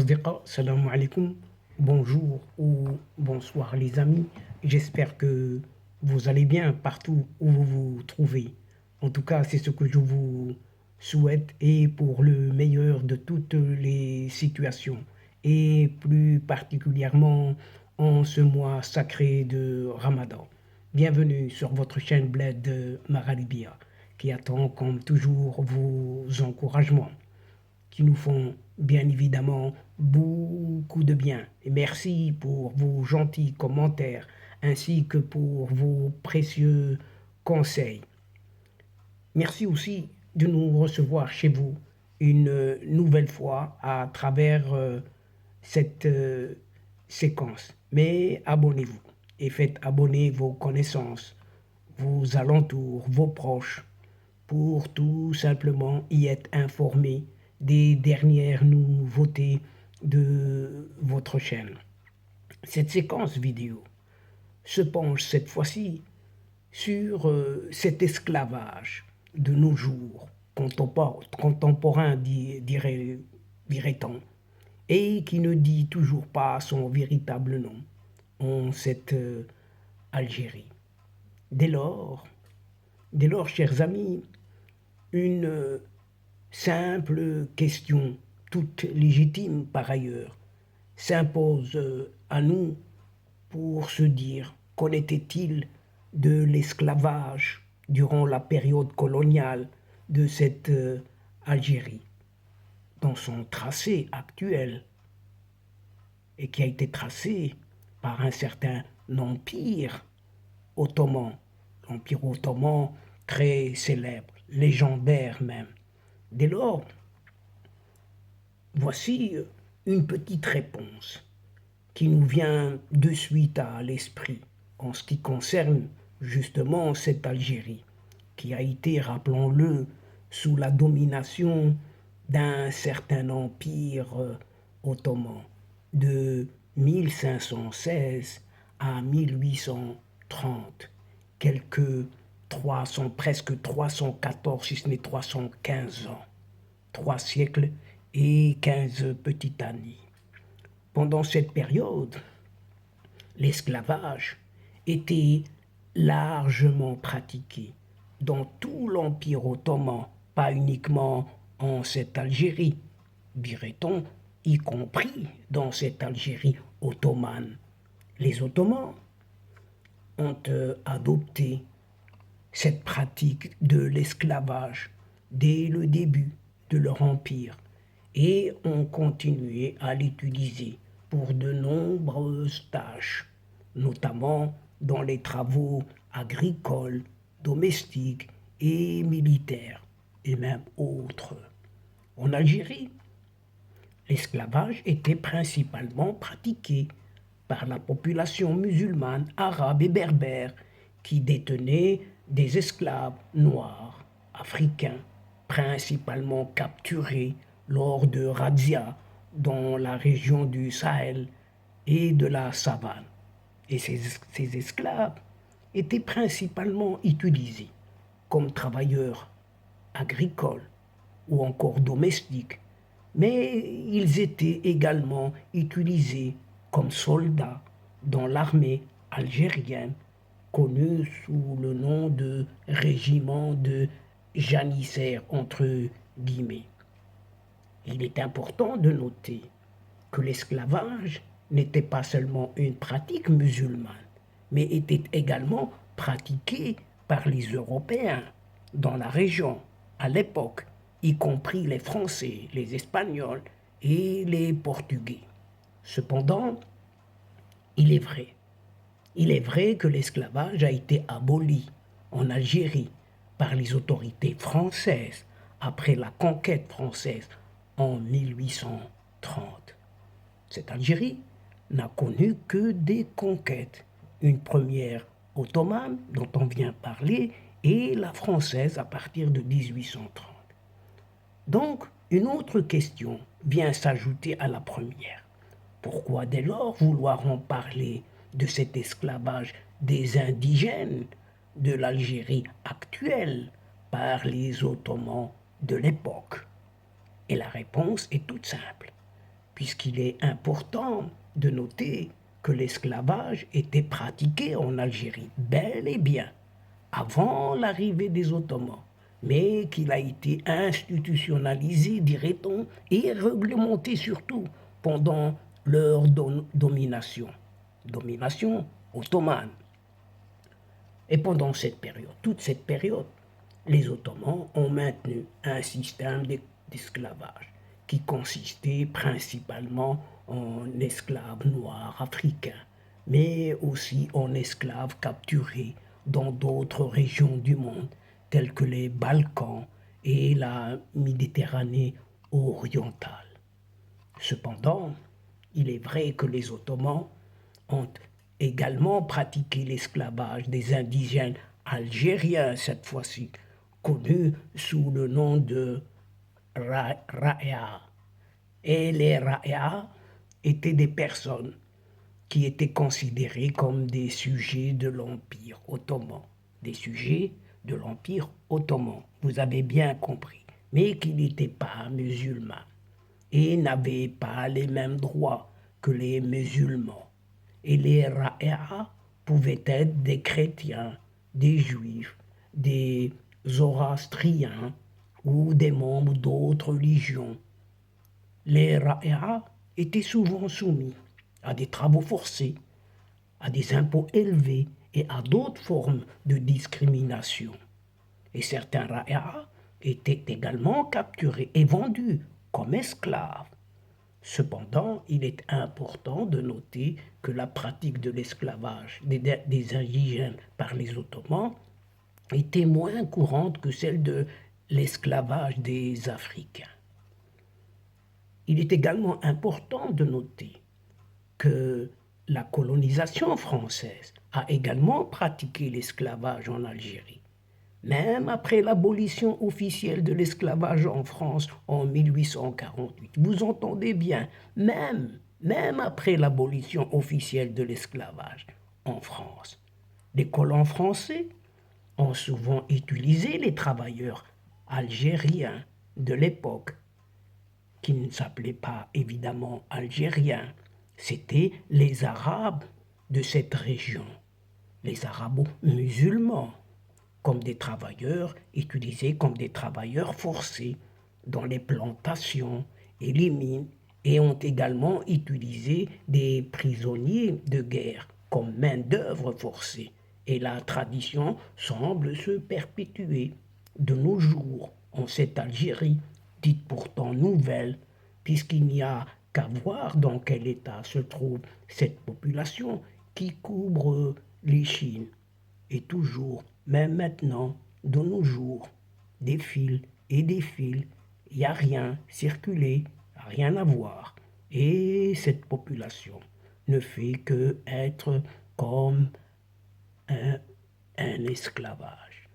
Asdiqa, salam alaikum, bonjour ou bonsoir les amis. J'espère que vous allez bien partout où vous vous trouvez. En tout cas, c'est ce que je vous souhaite et pour le meilleur de toutes les situations et plus particulièrement en ce mois sacré de Ramadan. Bienvenue sur votre chaîne Bled Maralibia qui attend comme toujours vos encouragements qui nous font bien évidemment beaucoup de bien. Et merci pour vos gentils commentaires ainsi que pour vos précieux conseils. Merci aussi de nous recevoir chez vous une nouvelle fois à travers cette séquence. Mais abonnez-vous et faites abonner vos connaissances, vos alentours, vos proches pour tout simplement y être informé des dernières nouveautés de votre chaîne. Cette séquence vidéo se penche cette fois-ci sur cet esclavage de nos jours, contemporain dirait-on, et qui ne dit toujours pas son véritable nom en cette Algérie. Dès lors, chers amis, une simple question, toute légitime par ailleurs, s'impose à nous pour se dire qu'en était-il de l'esclavage durant la période coloniale de cette Algérie, dans son tracé actuel, et qui a été tracé par un certain empire ottoman, l'empire ottoman très célèbre, légendaire même. Dès lors, voici une petite réponse qui nous vient de suite à l'esprit en ce qui concerne justement cette Algérie qui a été, rappelons-le, sous la domination d'un certain empire ottoman de 1516 à 1830, quelques 300, presque 314, si ce n'est 315 ans, 3 siècles et 15 petites années. Pendant cette période, l'esclavage était largement pratiqué dans tout l'Empire ottoman, pas uniquement en cette Algérie, dirait-on, y compris dans cette Algérie ottomane. Les Ottomans ont adopté cette pratique de l'esclavage dès le début de leur empire et ont continué à l'utiliser pour de nombreuses tâches, notamment dans les travaux agricoles, domestiques et militaires, et même autres. En Algérie, l'esclavage était principalement pratiqué par la population musulmane, arabe et berbère qui détenait des esclaves noirs, africains, principalement capturés lors de razzias dans la région du Sahel et de la savane. Et ces esclaves étaient principalement utilisés comme travailleurs agricoles ou encore domestiques, mais ils étaient également utilisés comme soldats dans l'armée algérienne, connue sous le nom de régiment de janissaires entre guillemets. Il est important de noter que l'esclavage n'était pas seulement une pratique musulmane, mais était également pratiqué par les Européens dans la région à l'époque, y compris les Français, les Espagnols et les Portugais. Cependant, il est vrai, il est vrai que l'esclavage a été aboli en Algérie par les autorités françaises après la conquête française en 1830. Cette Algérie n'a connu que des conquêtes. Une première ottomane dont on vient parler et la française à partir de 1830. Donc, une autre question vient s'ajouter à la première. Pourquoi dès lors vouloir en parler de cet esclavage des indigènes de l'Algérie actuelle par les Ottomans de l'époque? Et la réponse est toute simple, puisqu'il est important de noter que l'esclavage était pratiqué en Algérie bel et bien avant l'arrivée des Ottomans, mais qu'il a été institutionnalisé, dirait-on, et réglementé surtout pendant leur domination ottomane. Et pendant cette période, toute cette période, les Ottomans ont maintenu un système d'esclavage qui consistait principalement en esclaves noirs africains, mais aussi en esclaves capturés dans d'autres régions du monde, telles que les Balkans et la Méditerranée orientale. Cependant, il est vrai que les Ottomans ont également pratiqué l'esclavage des indigènes algériens, cette fois-ci, connus sous le nom de Ra'ia. Et les Ra'ia étaient des personnes qui étaient considérées comme des sujets de l'Empire ottoman. Des sujets de l'Empire ottoman, vous avez bien compris, mais qui n'étaient pas musulmans et n'avaient pas les mêmes droits que les musulmans. Et les Ra'ia pouvaient être des chrétiens, des juifs, des zoroastriens ou des membres d'autres religions. Les Ra'ia étaient souvent soumis à des travaux forcés, à des impôts élevés et à d'autres formes de discrimination. Et certains Ra'ia étaient également capturés et vendus comme esclaves. Cependant, il est important de noter que la pratique de l'esclavage des indigènes par les Ottomans était moins courante que celle de l'esclavage des Africains. Il est également important de noter que la colonisation française a également pratiqué l'esclavage en Algérie. Même après l'abolition officielle de l'esclavage en France en 1848. Vous entendez bien, même après l'abolition officielle de l'esclavage en France. Les colons français ont souvent utilisé les travailleurs algériens de l'époque, qui ne s'appelaient pas évidemment algériens, c'étaient les Arabes de cette région, les Arabo-musulmans, comme des travailleurs utilisés comme des travailleurs forcés dans les plantations et les mines, et ont également utilisé des prisonniers de guerre comme main-d'œuvre forcée. Et la tradition semble se perpétuer de nos jours en cette Algérie, dite pourtant nouvelle, puisqu'il n'y a qu'à voir dans quel état se trouve cette population qui couvre les Chines. Et toujours, même maintenant, de nos jours, des fils et des fils, il n'y a rien circulé, rien à voir. Et cette population ne fait que être comme un, un esclavage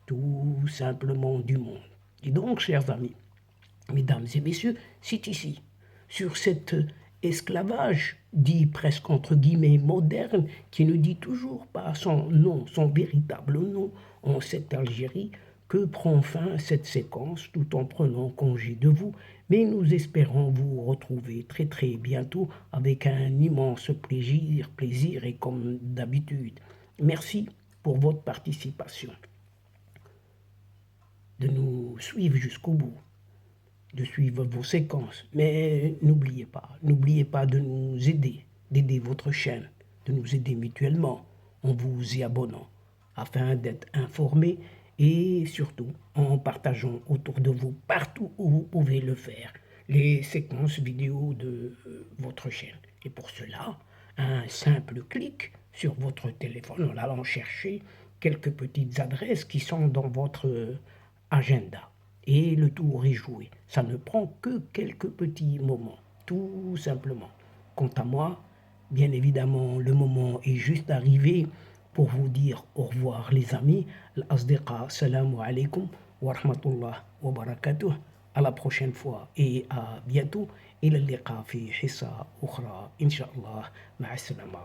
tout simplement du monde. Et donc, chers amis, mesdames et messieurs, c'est ici, sur cet esclavage dit presque entre guillemets moderne, qui ne dit toujours pas son nom, son véritable nom, en cette Algérie, que prend fin cette séquence tout en prenant congé de vous. Mais nous espérons vous retrouver très très bientôt avec un immense plaisir et comme d'habitude. Merci pour votre participation, de nous suivre jusqu'au bout, de suivre vos séquences. Mais n'oubliez pas de nous aider, d'aider votre chaîne, de nous aider mutuellement en vous y abonnant, afin d'être informé et surtout en partageant autour de vous, partout où vous pouvez le faire, les séquences vidéo de votre chaîne. Et pour cela, un simple clic sur votre téléphone en allant chercher quelques petites adresses qui sont dans votre agenda. Et le tour est joué. Ça ne prend que quelques petits moments, tout simplement. Quant à moi, bien évidemment, le moment est juste arrivé pour vous dire au revoir les amis. L'asdiqa, salamu alaikum wa rahmatullah wa barakatuh. À la prochaine fois et à bientôt. إلى اللقاء في حصة أخرى إن شاء الله. مع السلامة.